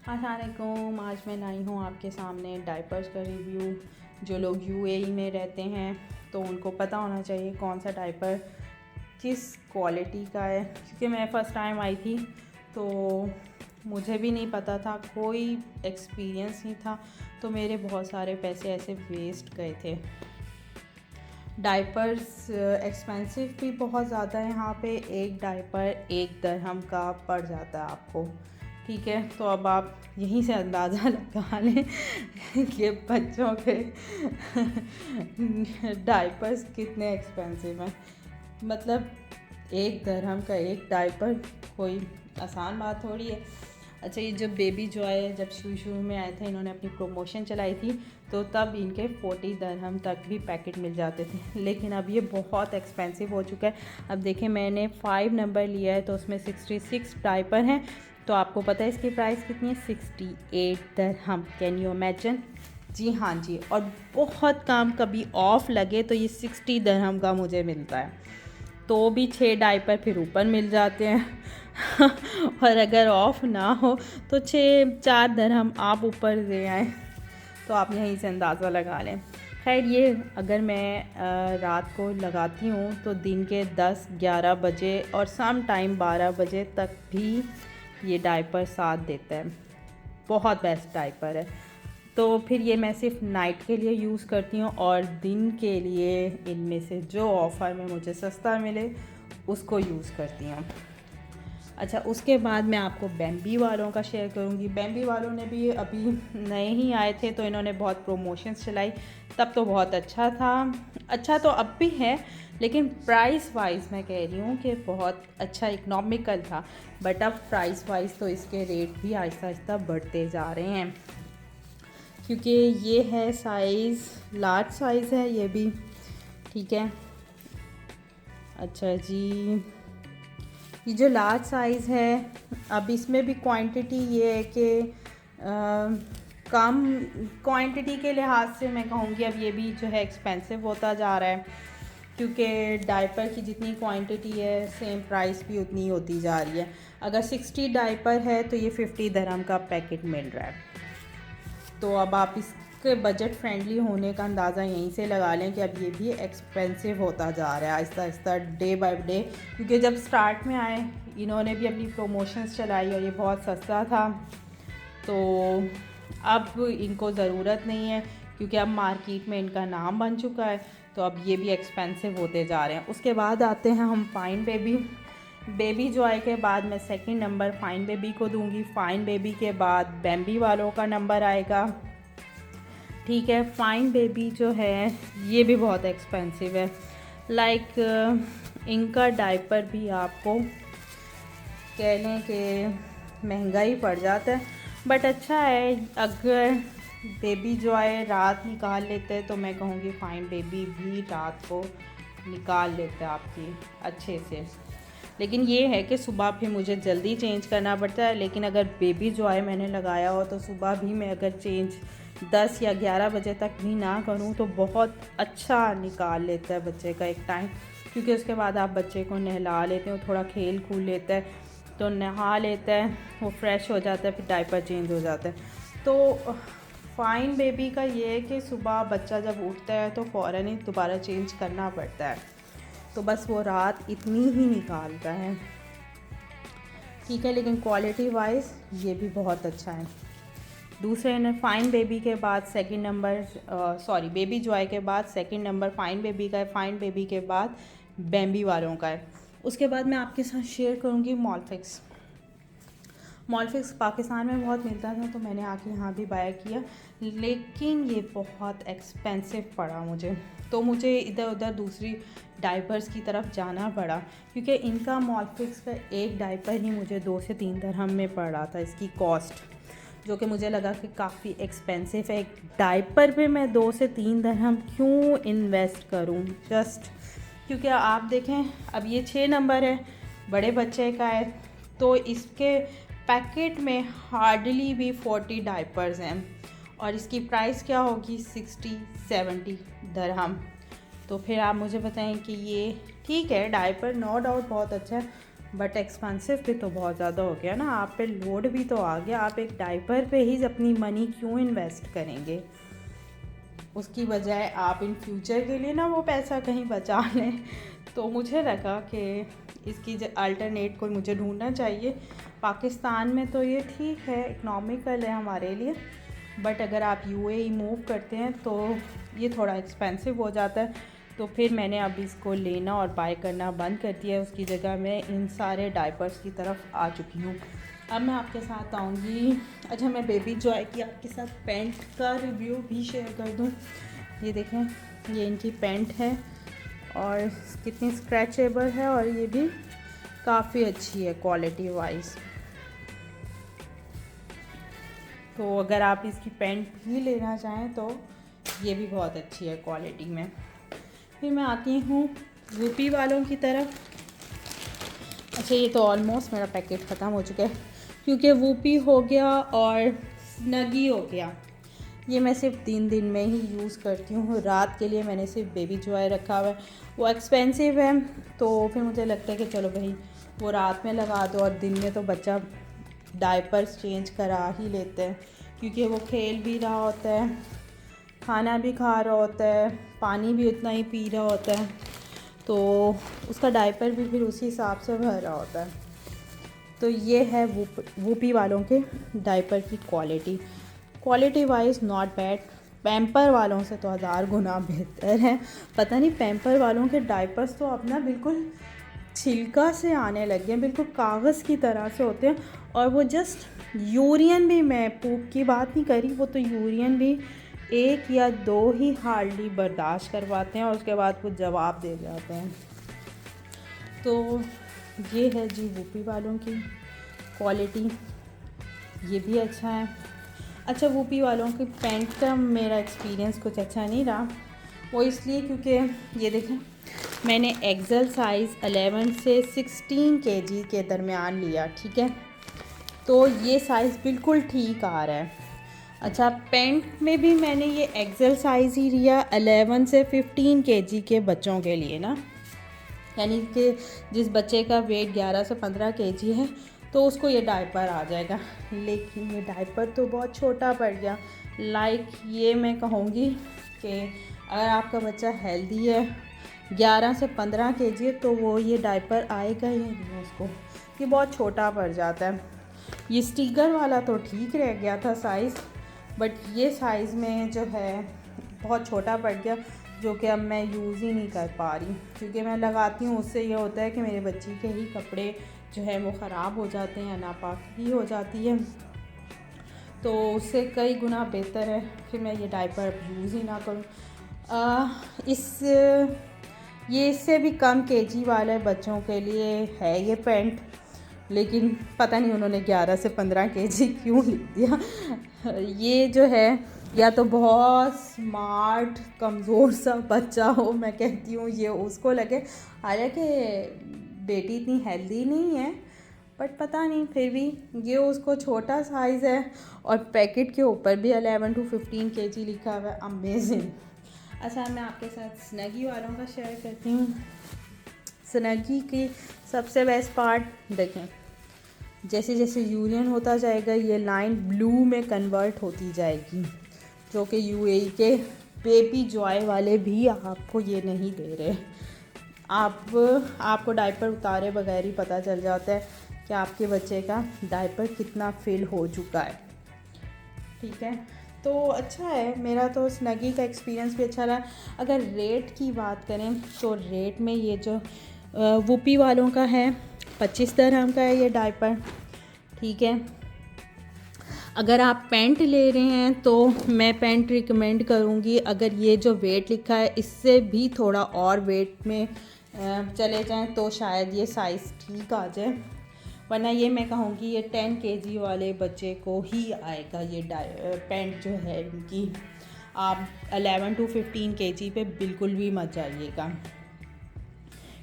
अस्सलामुअलैकुम। आज मैं लाई हूँ आपके सामने डायपर्स का रिव्यू। जो लोग यूएई में रहते हैं तो उनको पता होना चाहिए कौन सा डायपर किस क्वालिटी का है, क्योंकि मैं फ़र्स्ट टाइम आई थी तो मुझे भी नहीं पता था, कोई एक्सपीरियंस नहीं था, तो मेरे बहुत सारे पैसे ऐसे वेस्ट गए थे। डायपर्स एक्सपेंसिव भी बहुत ज़्यादा है यहाँ पे। एक डायपर 1 दिरहम का पड़ जाता है आपको, ठीक है। तो अब आप यहीं से अंदाज़ा लगा लें कि बच्चों के डायपर्स कितने एक्सपेंसिव हैं। मतलब 1 दिरहम का एक डायपर कोई आसान बात थोड़ी है। अच्छा, ये जब बेबी जॉय जब शुरू में आए थे, इन्होंने अपनी प्रमोशन चलाई थी तो तब इनके 40 दिरहम तक भी पैकेट मिल जाते थे, लेकिन अब ये बहुत एक्सपेंसिव हो चुका है। अब देखें, मैंने 5 नंबर लिया है तो उसमें 66 डायपर हैं, तो आपको पता है इसकी प्राइस कितनी है? 68 दिरहम। Can you imagine? जी हाँ जी। और बहुत काम कभी ऑफ लगे तो ये 60 दिरहम का मुझे मिलता है, तो भी 6 डायपर फिर ऊपर मिल जाते हैं और अगर ऑफ़ ना हो तो 4 दिरहम आप ऊपर दे आएँ, तो आप यहीं से अंदाज़ा लगा लें। खैर, ये अगर मैं रात को लगाती हूँ तो दिन के 10-11 बजे और सम टाइम 12 बजे तक भी ये डायपर साथ देता है। बहुत बेस्ट डायपर है। तो फिर ये मैं सिर्फ नाइट के लिए यूज़ करती हूँ और दिन के लिए इनमें से जो ऑफ़र में मुझे सस्ता मिले उसको यूज़ करती हूँ। अच्छा, उसके बाद मैं आपको बेम्बी वालों का शेयर करूँगी। बेम्बी वालों ने भी अभी नए ही आए थे तो इन्होंने बहुत प्रमोशंस चलाई, तब तो बहुत अच्छा था। अच्छा तो अब भी है, लेकिन प्राइस वाइज मैं कह रही हूँ कि बहुत अच्छा इकनॉमिकल था, बट अब प्राइस वाइज तो इसके रेट भी आहिस्ता आहिस्ता बढ़ते जा रहे हैं, क्योंकि ये है साइज़ लार्ज साइज़ है ये भी, ठीक है। अच्छा जी, ये जो लार्ज साइज़ है, अब इसमें भी क्वांटिटी ये है कि कम क्वांटिटी के लिहाज से मैं कहूँगी अब ये भी जो है एक्सपेंसिव होता जा रहा है, क्योंकि डायपर की जितनी क्वांटिटी है सेम प्राइस भी उतनी होती जा रही है। अगर 60 डायपर है तो ये 50 दिरहम का पैकेट मिल रहा है। तो अब आप इसके बजट फ्रेंडली होने का अंदाज़ा यहीं से लगा लें कि अब ये भी एक्सपेंसिव होता जा रहा है Aahista Aahista, day by day, क्योंकि जब स्टार्ट में आए इन्होंने भी अपनी प्रमोशंस चलाई और ये बहुत सस्ता था, तो अब इनको ज़रूरत नहीं है, क्योंकि अब मार्केट में इनका नाम बन चुका है, तो अब ये भी एक्सपेंसिव होते जा रहे हैं। उसके बाद आते हैं हम फाइन बेबी। बेबी जॉय के बाद मैं सेकंड नंबर फाइन बेबी को दूंगी। फाइन बेबी के बाद बेम्बी वालों का नंबर आएगा, ठीक है। फाइन बेबी जो है ये भी बहुत एक्सपेंसिव है, लाइक इनका डायपर भी आपको कह लें कि महंगा ही पड़ जाता है, बट अच्छा है। अगर बेबी जॉय रात निकाल लेते हैं तो मैं कहूँगी फाइन बेबी भी रात को निकाल लेते हैं आपकी अच्छे से, लेकिन ये है कि सुबह फिर मुझे जल्दी चेंज करना पड़ता है। लेकिन अगर बेबी जॉय मैंने लगाया हो तो सुबह भी मैं अगर चेंज 10 या 11 बजे तक भी ना करूं तो बहुत अच्छा निकाल लेता है बच्चे का एक टाइम, क्योंकि उसके बाद आप बच्चे को नहला लेते हो, थोड़ा खेल कूद लेता है, तो नहा लेता है, वो फ्रेश हो जाता है, फिर डायपर चेंज हो जाता है। तो फाइन बेबी का ये है कि सुबह बच्चा जब उठता है तो फ़ौरन ही दोबारा चेंज करना पड़ता है, तो बस वो रात इतनी ही निकालता है, ठीक है। लेकिन क्वालिटी वाइज ये भी बहुत अच्छा है। दूसरे ने फाइन बेबी के बाद सेकंड नंबर बेबी जॉय के बाद सेकंड नंबर फाइन बेबी का है। फाइन बेबी के बाद बेम्बी वालों का है। उसके बाद मैं आपके साथ शेयर करूँगी मॉलफिक्स। मॉलफिक्स पाकिस्तान में बहुत मिलता था तो मैंने आके यहाँ भी बाय किया, लेकिन ये बहुत एक्सपेंसिव पड़ा मुझे, तो मुझे इधर उधर दूसरी डायपर्स की तरफ जाना पड़ा, क्योंकि इनका मॉलफिक्स का एक डायपर ही मुझे 2 से 3 दिरहम में पड़ रहा था इसकी कॉस्ट, जो कि मुझे लगा कि काफ़ी एक्सपेंसिव है। एक डायपर पे मैं 2 से 3 दिरहम क्यों इन्वेस्ट करूँ, जस्ट क्योंकि आप देखें अब ये 6 नंबर है, बड़े बच्चे का है, तो इसके पैकेट में हार्डली भी 40 डायपर्स हैं और इसकी प्राइस क्या होगी? 60-70 दिरहम। तो फिर आप मुझे बताएं कि ये ठीक है, डायपर नो डाउट बहुत अच्छा है, बट एक्सपेंसिव भी तो बहुत ज़्यादा हो गया ना, आप पे लोड भी तो आ गया। आप एक डायपर पे ही अपनी मनी क्यों इन्वेस्ट करेंगे? उसकी बजाय आप इन फ्यूचर के लिए ना वो पैसा कहीं बचा लें। तो मुझे लगा कि इसकी अल्टरनेट कोई मुझे ढूंढना चाहिए। पाकिस्तान में तो ये ठीक है, इकनॉमिकल है हमारे लिए, बट अगर आप यूएई मूव करते हैं तो ये थोड़ा एक्सपेंसिव हो जाता है। तो फिर मैंने अब इसको लेना और बाय करना बंद कर दिया है। उसकी जगह मैं इन सारे डायपर्स की तरफ आ चुकी हूँ। अब मैं आपके साथ आऊँगी, अच्छा मैं बेबी जॉय की आपके साथ पैंट का रिव्यू भी शेयर कर दूँ। ये देखें, ये इनकी पैंट है और कितनी स्क्रैचेबल है, और ये भी काफ़ी अच्छी है क्वालिटी वाइज। तो अगर आप इसकी पैंट भी लेना चाहें तो ये भी बहुत अच्छी है क्वालिटी में। फिर मैं आती हूँ वूपी वालों की तरफ। अच्छा, ये तो ऑलमोस्ट मेरा पैकेट ख़त्म हो चुका है, क्योंकि वूपी हो गया और स्नगी हो गया। ये मैं सिर्फ 3 दिन में ही यूज़ करती हूँ। रात के लिए मैंने सिर्फ बेबी जॉय रखा हुआ है, वो एक्सपेंसिव है, तो फिर मुझे लगता है कि चलो भाई वो रात में लगा दो, और दिन में तो बच्चा डायपर्स चेंज करा ही लेते हैं, क्योंकि वो खेल भी रहा होता है, खाना भी खा रहा होता है, पानी भी उतना ही पी रहा होता है, तो उसका डायपर भी फिर उसी हिसाब से भर रहा होता है। तो ये है वूपी वालों के डायपर की quality wise not bad. Pamper वालों से तो 1000 गुना बेहतर है। पता नहीं, पैम्पर वालों के डायपर्स तो अब ना बिल्कुल छिलका से आने लगे हैं, बिल्कुल कागज़ की तरह से होते हैं। और वो जस्ट यूरियन भी, मैं पूप की बात नहीं करी, वो तो यूरियन भी 1 या 2 ही हार्डली बर्दाश्त करवाते हैं, और उसके बाद वो जवाब दे जाते हैं। तो ये है जी वूपी वालों की क्वालिटी, ये भी अच्छा है। अच्छा, वूपी वालों की पैंट का मेरा एक्सपीरियंस कुछ अच्छा नहीं रहा, वो इसलिए क्योंकि ये देखें, मैंने एक्सेल साइज़ 11 से 16 kg के दरमियान लिया, ठीक है, तो ये साइज़ बिल्कुल ठीक आ रहा है। अच्छा, पैंट में भी मैंने ये एक्सेल साइज़ ही लिया 11 से 15 kg के बच्चों के लिए ना, यानी कि जिस बच्चे का वेट 11 से 15 kg है तो उसको ये डायपर आ जाएगा। लेकिन ये डायपर तो बहुत छोटा पड़ गया। ये मैं कहूँगी कि अगर आपका बच्चा हेल्दी है, 11 से 15 kg है, तो वो ये डायपर आएगा ही नहीं उसको, ये बहुत छोटा पड़ जाता है। ये स्टिकर वाला तो ठीक रह गया था साइज़, बट ये साइज़ में जो है बहुत छोटा पड़ गया, जो कि अब मैं यूज़ ही नहीं कर पा रही, क्योंकि मैं लगाती हूँ उससे ये होता है कि मेरे बच्चे के ही कपड़े जो है वो ख़राब हो जाते हैं, नापाकी हो जाती है। तो उससे कई गुना बेहतर है कि मैं ये डायपर अब यूज़ ही ना करूँ। ये इससे भी कम केजी वाले बच्चों के लिए है ये पैंट, लेकिन पता नहीं उन्होंने 11 से 15 kg क्यों लिख दिया। ये जो है या तो बहुत स्मार्ट कमज़ोर सा बच्चा हो, मैं कहती हूँ ये उसको लगे, हालांकि बेटी इतनी हेल्दी नहीं है, बट पता नहीं, फिर भी ये उसको छोटा साइज़ है, और पैकेट के ऊपर भी 11 to 15 kg लिखा हुआ है। अमेजिंग। अच्छा, मैं आपके साथ स्नगी वालों का शेयर करती हूँ। स्नगी की सबसे बेस्ट पार्ट देखें, जैसे जैसे यूनियन होता जाएगा ये लाइन ब्लू में कन्वर्ट होती जाएगी, जो कि यूएई के बेबी जॉय वाले भी आपको ये नहीं दे रहे। आपको डायपर उतारे बगैर ही पता चल जाता है कि आपके बच्चे का डायपर कितना फिल हो चुका है, ठीक है। तो अच्छा है, मेरा तो स्नगी का एक्सपीरियंस भी अच्छा रहा। अगर रेट की बात करें तो रेट में ये जो वूपी वालों का है 25 दिरहम का है ये डायपर, ठीक है। अगर आप पैंट ले रहे हैं तो मैं पैंट रिकमेंड करूँगी, अगर ये जो वेट लिखा है इससे भी थोड़ा और वेट में चले जाएं तो शायद ये साइज़ ठीक आ जाए, वरना ये मैं कहूँगी ये 10 kg वाले बच्चे को ही आएगा ये पैंट जो है इनकी। आप 11 to 15 kg पे बिल्कुल भी मत जाइएगा,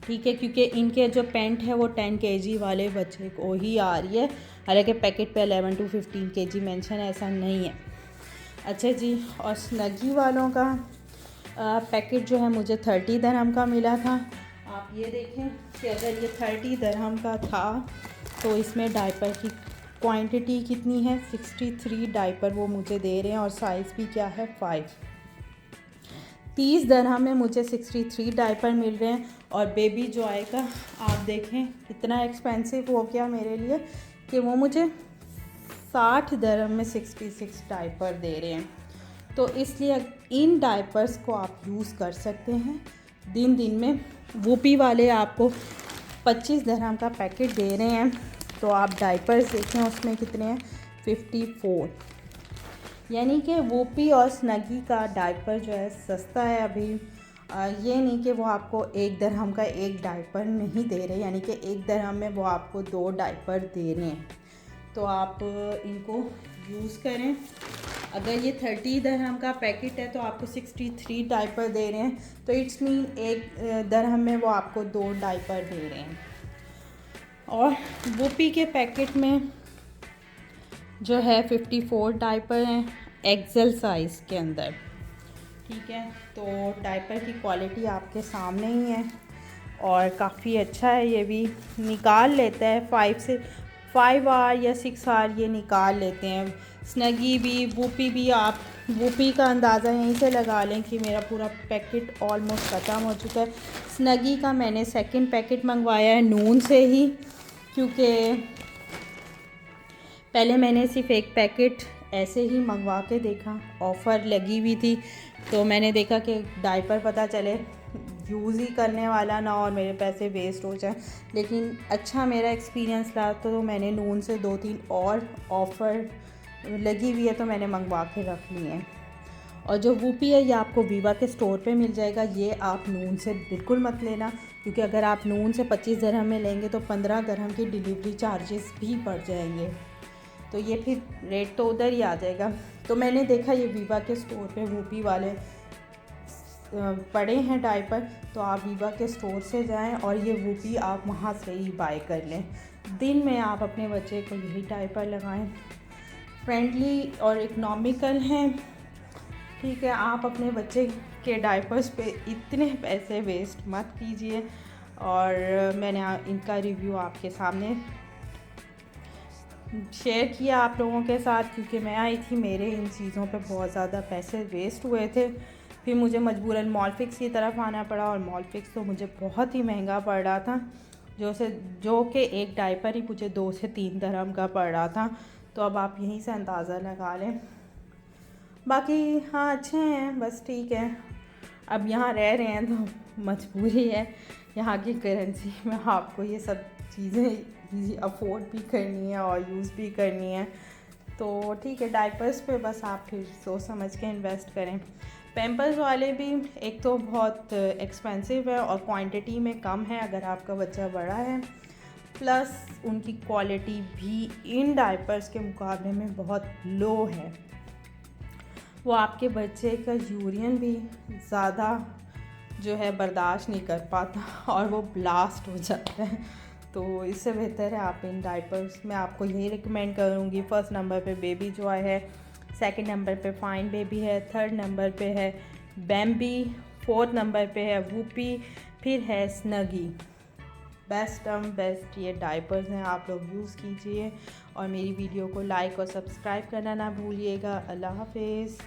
ठीक है, क्योंकि इनके जो पैंट है वो 10 kg वाले बच्चे को ही आ रही है, हालांकि पैकेट पे 11 to 15 kg मेंशन है, ऐसा नहीं है। अच्छा जी, और स्नगी वालों का पैकेट जो है मुझे 30 दिरहम का मिला था। आप ये देखें कि अगर ये 30 दिरहम का था तो इसमें डायपर की क्वांटिटी कितनी है, 63 डायपर वो मुझे दे रहे हैं और साइज़ भी क्या है 5। 30 दिरहम में मुझे 63 डायपर मिल रहे हैं। और बेबी जॉय का आप देखें कितना एक्सपेंसिव हो गया मेरे लिए कि वो मुझे 60 दिरहम में 66 डायपर दे रहे हैं। तो इसलिए इन डायपर्स को आप यूज़ कर सकते हैं दिन दिन में। वूपी वाले आपको 25 दिरहम का पैकेट दे रहे हैं, तो आप डायपर्स देखें उसमें कितने हैं, 54। यानी कि वूपी और स्नगी का डायपर जो है सस्ता है अभी। ये नहीं कि वो आपको 1 दिरहम का एक डायपर नहीं दे रहे, यानी कि 1 दिरहम में वो आपको 2 डायपर दे रहे हैं। तो आप इनको यूज़ करें। अगर ये 30 दिरहम का पैकेट है तो आपको 63 डायपर दे रहे हैं, तो इट्स मीन 1 दिरहम में वो आपको 2 डायपर दे रहे हैं। और वूपी के पैकेट में जो है 54 डायपर हैं एक्सेल साइज़ के अंदर, ठीक है। तो डायपर की क्वालिटी आपके सामने ही है और काफ़ी अच्छा है। ये भी निकाल लेता है 5 आवर या 6 आवर ये निकाल लेते हैं। स्नगी भी, वूपी भी, आप वूपी का अंदाज़ा यहीं से लगा लें कि मेरा पूरा पैकेट ऑलमोस्ट ख़त्म हो चुका है। स्नगी का मैंने सेकंड पैकेट मंगवाया है नून से ही, क्योंकि पहले मैंने सिर्फ एक पैकेट ऐसे ही मंगवा के देखा, ऑफ़र लगी हुई थी, तो मैंने देखा कि डायपर पता चले यूज़ ही करने वाला ना और मेरे पैसे वेस्ट हो जाए। लेकिन अच्छा मेरा एक्सपीरियंस रहा, तो मैंने नून से 2-3 और ऑफ़र लगी हुई है तो मैंने मंगवा के रख लिए हैं। और जो वूपी है ये आपको वीवा के स्टोर पे मिल जाएगा। ये आप नून से बिल्कुल मत लेना, क्योंकि अगर आप नून से 25 दिरहम में लेंगे तो 15 दिरहम की डिलीवरी चार्जेस भी पड़ जाएंगे, तो ये फिर रेट तो उधर ही आ जाएगा। तो मैंने देखा ये वीवा के स्टोर पे वूपी वाले पड़े हैं डायपर, तो आप वीवा के स्टोर से जाएं और ये वूपी आप वहाँ से ही बाय कर लें। दिन में आप अपने बच्चे को यही डायपर लगाएं, फ्रेंडली और इकनॉमिकल हैं, ठीक है। आप अपने बच्चे के डायपर्स पे इतने पैसे वेस्ट मत कीजिए। और मैंने इनका रिव्यू आपके सामने शेयर किया आप लोगों के साथ, क्योंकि मैं आई थी, मेरे इन चीज़ों पे बहुत ज़्यादा पैसे वेस्ट हुए थे। फिर मुझे मजबूरन मॉलफिक्स की तरफ आना पड़ा और मॉलफिक्स तो मुझे बहुत ही महंगा पड़ रहा था, जो कि एक डायपर ही मुझे 2 से 3 दिरहम का पड़ रहा था। तो अब आप यहीं से अंदाज़ा लगा लें। बाकी हाँ अच्छे हैं, बस ठीक है। अब यहाँ रह रहे हैं तो मजबूरी है, यहाँ की करेंसी में आपको ये सब चीज़ें अफोर्ड भी करनी है और यूज़ भी करनी है। तो ठीक है, डायपर्स पे बस आप फिर सोच समझ के इन्वेस्ट करें। पैम्पर्स वाले भी एक तो बहुत एक्सपेंसिव है और क्वांटिटी में कम है अगर आपका बच्चा बड़ा है, प्लस उनकी क्वालिटी भी इन डायपर्स के मुकाबले में बहुत लो है। वो आपके बच्चे का यूरिन भी ज़्यादा जो है बर्दाश्त नहीं कर पाता और वो ब्लास्ट हो जाता है। तो इससे बेहतर है आप इन डायपर्स में आपको यही रिकमेंड करूँगी। फर्स्ट नंबर पे बेबी जॉय है, सेकंड नंबर पे फाइन बेबी है, थर्ड नंबर पे है बैम्बी, फोर्थ नंबर पे है वूपी, फिर है स्नगी। बेस्ट ये डायपर्स हैं, आप लोग यूज़ कीजिए और मेरी वीडियो को लाइक और सब्सक्राइब करना ना भूलिएगा। अल्लाह हाफिज़।